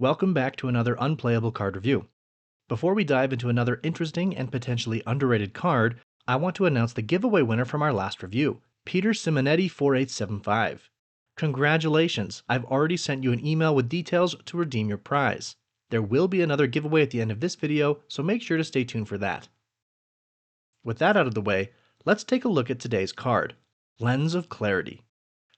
Welcome back to another Unplayable card review. Before we dive into another interesting and potentially underrated card, I want to announce the giveaway winner from our last review, Peter Simonetti 4875. Congratulations, I've already sent you an email with details to redeem your prize. There will be another giveaway at the end of this video, so make sure to stay tuned for that. With that out of the way, let's take a look at today's card, Lens of Clarity.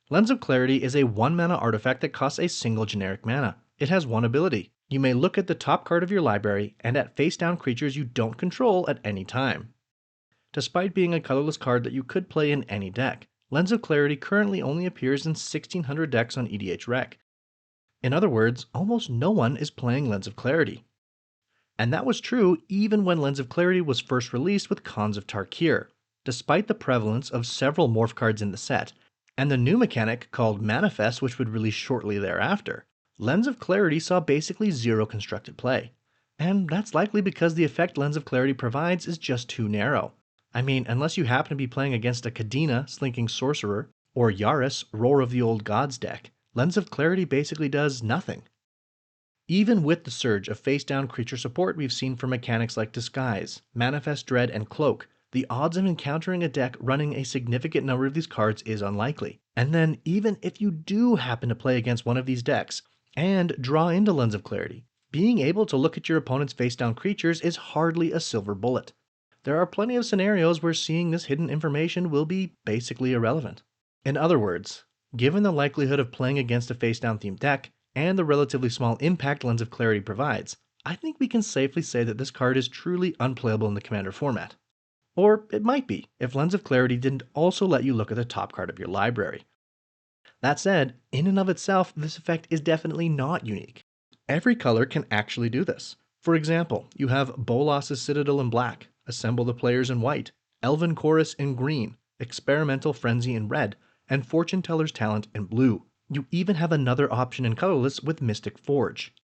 Lens of Clarity is a 1-mana artifact that costs a single generic mana. It has one ability. You may look at the top card of your library and at face-down creatures you don't control at any time. Despite being a colorless card that you could play in any deck, Lens of Clarity currently only appears in 1600 decks on EDH Rec. In other words, almost no one is playing Lens of Clarity. And that was true even when Lens of Clarity was first released with Khans of Tarkir. Despite the prevalence of several morph cards in the set, and the new mechanic called Manifest, which would release shortly thereafter, Lens of Clarity saw basically zero constructed play. And that's likely because the effect Lens of Clarity provides is just too narrow. I mean, unless you happen to be playing against a Kadena, Slinking Sorcerer, or Yaris, Roar of the Old Gods deck, Lens of Clarity basically does nothing. Even with the surge of face-down creature support we've seen for mechanics like Disguise, Manifest Dread, and Cloak, the odds of encountering a deck running a significant number of these cards is unlikely. And then, even if you do happen to play against one of these decks, and draw into Lens of Clarity, being able to look at your opponent's face-down creatures is hardly a silver bullet. There are plenty of scenarios where seeing this hidden information will be basically irrelevant. In other words, given the likelihood of playing against a face-down themed deck, and the relatively small impact Lens of Clarity provides, I think we can safely say that this card is truly unplayable in the Commander format. Or it might be, if Lens of Clarity didn't also let you look at the top card of your library. That said, in and of itself, this effect is definitely not unique. Every color can actually do this. For example, you have Bolas's Citadel in black, Assemble the Players in white, Elven Chorus in green, Experimental Frenzy in red, and Fortune Teller's Talent in blue. You even have another option in colorless with Mystic Forge.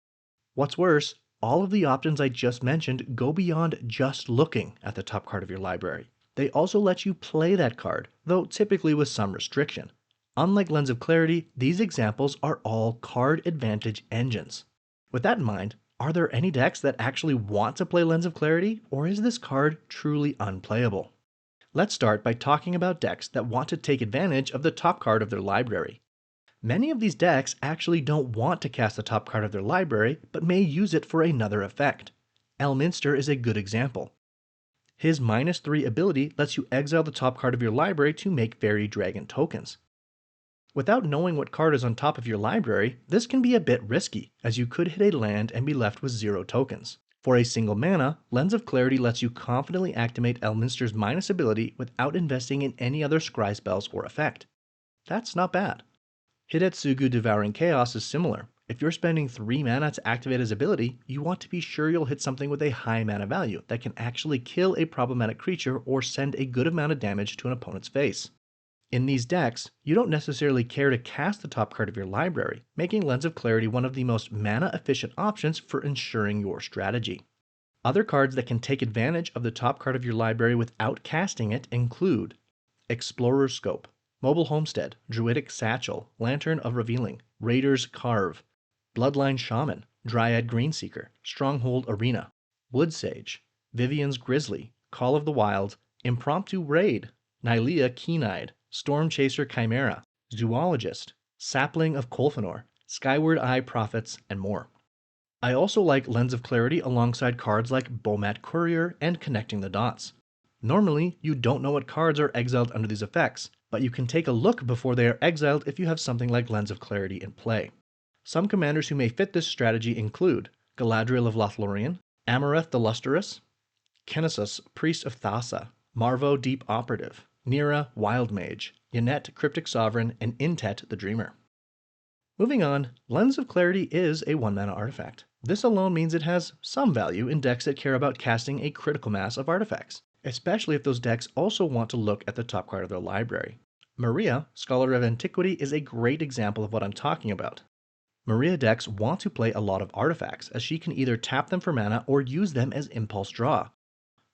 What's worse, all of the options I just mentioned go beyond just looking at the top card of your library. They also let you play that card, though typically with some restriction. Unlike Lens of Clarity, these examples are all card advantage engines. With that in mind, are there any decks that actually want to play Lens of Clarity, or is this card truly unplayable? Let's start by talking about decks that want to take advantage of the top card of their library. Many of these decks actually don't want to cast the top card of their library, but may use it for another effect. Elminster is a good example. His -3 ability lets you exile the top card of your library to make Fairy Dragon tokens. Without knowing what card is on top of your library, this can be a bit risky, as you could hit a land and be left with 0 tokens. For a single mana, Lens of Clarity lets you confidently activate Elminster's minus ability without investing in any other scry spells or effect. That's not bad. Hidetsugu Devouring Chaos is similar. If you're spending 3 mana to activate his ability, you want to be sure you'll hit something with a high mana value that can actually kill a problematic creature or send a good amount of damage to an opponent's face. In these decks, you don't necessarily care to cast the top card of your library, making Lens of Clarity one of the most mana-efficient options for ensuring your strategy. Other cards that can take advantage of the top card of your library without casting it include Explorer's Scope, Mobile Homestead, Druidic Satchel, Lantern of Revealing, Raider's Carve, Bloodline Shaman, Dryad Greenseeker, Stronghold Arena, Wood Sage, Vivian's Grizzly, Call of the Wild, Impromptu Raid, Nylea Keen-Eyed, Storm Chaser Chimera, Zoologist, Sapling of Kolfanor, Skyward Eye Prophets, and more. I also like Lens of Clarity alongside cards like Bomat Courier and Connecting the Dots. Normally, you don't know what cards are exiled under these effects, but you can take a look before they are exiled if you have something like Lens of Clarity in play. Some commanders who may fit this strategy include Galadriel of Lothlorien, Amareth the Lustrous, Kennesis Priest of Thassa, Marvo Deep Operative, Nira Wild Mage, Yannette Cryptic Sovereign, and Intet the Dreamer. Moving on, Lens of Clarity is a 1-mana artifact. This alone means it has some value in decks that care about casting a critical mass of artifacts, especially if those decks also want to look at the top card of their library. Maria, Scholar of Antiquity, is a great example of what I'm talking about. Maria decks want to play a lot of artifacts, as she can either tap them for mana or use them as impulse draw.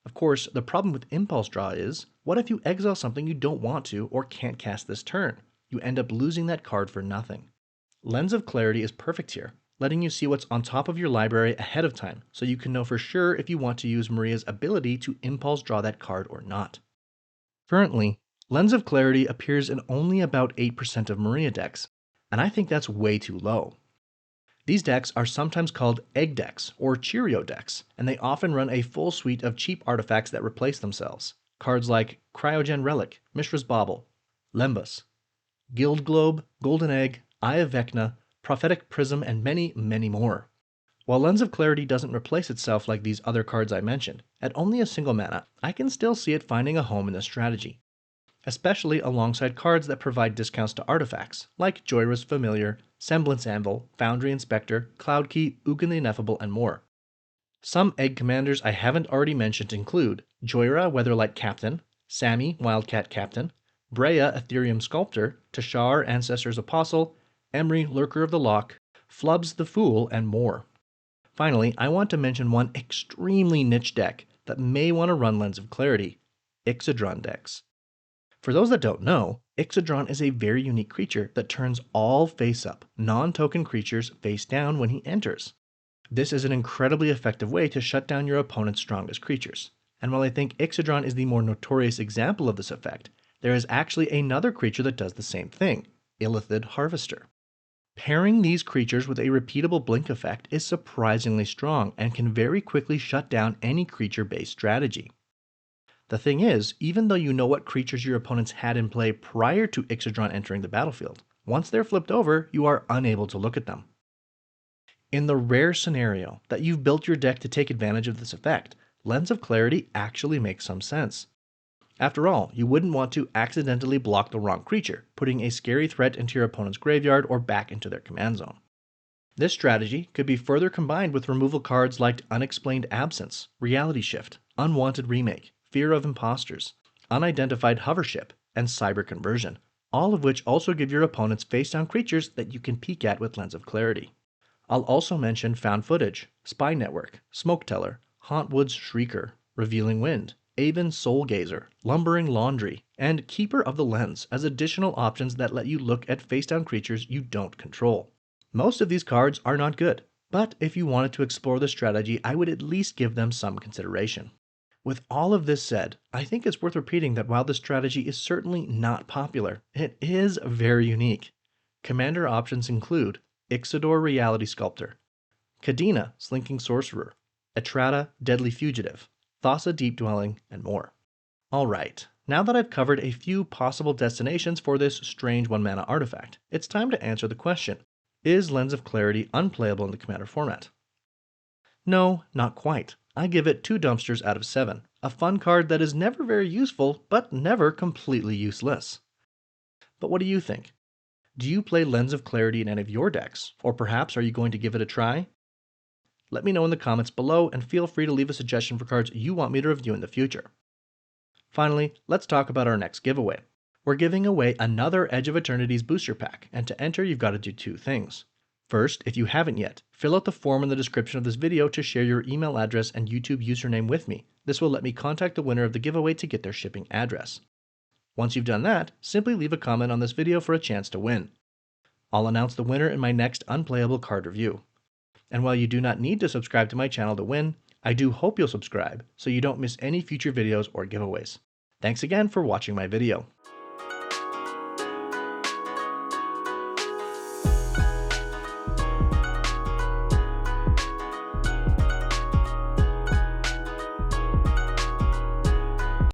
Of course, the problem with impulse draw is, what if you exile something you don't want to or can't cast this turn? You end up losing that card for nothing. Lens of Clarity is perfect here. letting you see what's on top of your library ahead of time, so you can know for sure if you want to use Maria's ability to impulse draw that card or not. Currently, Lens of Clarity appears in only about 8% of Maria decks, and I think that's way too low. These decks are sometimes called egg decks or Cheerio decks, and they often run a full suite of cheap artifacts that replace themselves. Cards like Cryogen Relic, Mishra's Bauble, Lembas, Guild Globe, Golden Egg, Eye of Vecna, Prophetic Prism, and many, many more. While Lens of Clarity doesn't replace itself like these other cards I mentioned, at only a single mana, I can still see it finding a home in this strategy, especially alongside cards that provide discounts to artifacts, like Joyra's Familiar, Semblance Anvil, Foundry Inspector, Cloudkey, Ugin the Ineffable, and more. Some egg commanders I haven't already mentioned include Joyra Weatherlight Captain, Sammy Wildcat Captain, Breya Ethereum Sculptor, Tashar Ancestor's Apostle, Emery Lurker of the Loch, Flubs the Fool, and more. Finally, I want to mention one extremely niche deck that may want to run Lens of Clarity, Ixodron decks. For those that don't know, Ixodron is a very unique creature that turns all face-up, non-token creatures face down when he enters. This is an incredibly effective way to shut down your opponent's strongest creatures. And while I think Ixodron is the more notorious example of this effect, there is actually another creature that does the same thing, Illithid Harvester. Pairing these creatures with a repeatable blink effect is surprisingly strong and can very quickly shut down any creature-based strategy. The thing is, even though you know what creatures your opponents had in play prior to Ixodron entering the battlefield, once they're flipped over, you are unable to look at them. In the rare scenario that you've built your deck to take advantage of this effect, Lens of Clarity actually makes some sense. After all, you wouldn't want to accidentally block the wrong creature, putting a scary threat into your opponent's graveyard or back into their command zone. This strategy could be further combined with removal cards like Unexplained Absence, Reality Shift, Unwanted Remake, Fear of Imposters, Unidentified Hovership, and Cyber Conversion, all of which also give your opponents face-down creatures that you can peek at with Lens of Clarity. I'll also mention Found Footage, Spy Network, Smoke Teller, Hauntwood's Shrieker, Revealing Wind, Aven's Soul Gazer, Lumbering Laundry, and Keeper of the Lens as additional options that let you look at face-down creatures you don't control. Most of these cards are not good, but if you wanted to explore the strategy, I would at least give them some consideration. With all of this said, I think it's worth repeating that while this strategy is certainly not popular, it is very unique. Commander options include Ixodor Reality Sculptor, Kadena Slinking Sorcerer, Etrata Deadly Fugitive, Thassa Deep Dwelling, and more. Alright, now that I've covered a few possible destinations for this strange 1-mana artifact, it's time to answer the question, is Lens of Clarity unplayable in the Commander format? No, not quite. I give it 2 dumpsters out of 7, a fun card that is never very useful, but never completely useless. But what do you think? Do you play Lens of Clarity in any of your decks, or perhaps are you going to give it a try? Let me know in the comments below and feel free to leave a suggestion for cards you want me to review in the future. Finally, let's talk about our next giveaway. We're giving away another Edge of Eternities booster pack, and to enter you've got to do 2 things. First, if you haven't yet, fill out the form in the description of this video to share your email address and YouTube username with me. This will let me contact the winner of the giveaway to get their shipping address. Once you've done that, simply leave a comment on this video for a chance to win. I'll announce the winner in my next Unplayable card review. And while you do not need to subscribe to my channel to win, I do hope you'll subscribe so you don't miss any future videos or giveaways. Thanks again for watching my video.